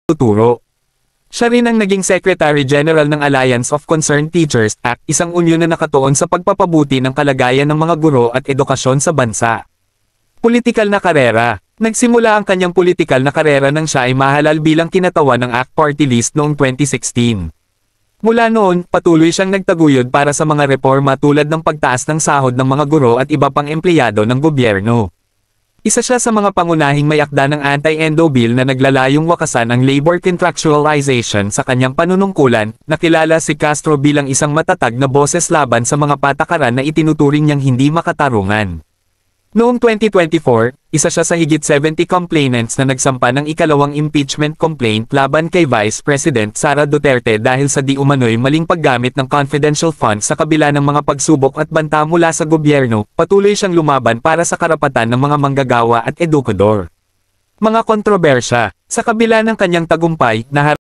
tuturo. Siya rin ang naging Secretary General ng Alliance of Concerned Teachers at isang unyon na nakatuon sa pagpapabuti ng kalagayan ng mga guro at edukasyon sa bansa. Politikal na karera. Nagsimula ang kanyang politikal na karera nang siya ay mahalal bilang kinatawan ng ACT Party List noong 2016. Mula noon, patuloy siyang nagtaguyod para sa mga reforma tulad ng pagtaas ng sahod ng mga guro at iba pang empleyado ng gobyerno. Isa siya sa mga pangunahing may akda ng anti-endo bill na naglalayong wakasan ang labor contractualization sa kanyang panunungkulan. Nakilala si Castro bilang isang matatag na boses laban sa mga patakaran na itinuturing niyang hindi makatarungan. Noong 2024, isa siya sa higit 70 complainants na nagsampa ng ikalawang impeachment complaint laban kay Vice President Sara Duterte dahil sa di umano'y maling paggamit ng confidential funds sa kabila ng mga pagsubok at banta mula sa gobyerno. Patuloy siyang lumaban para sa karapatan ng mga manggagawa at edukador. Mga kontrobersya. Sa kabila ng kanyang tagumpay,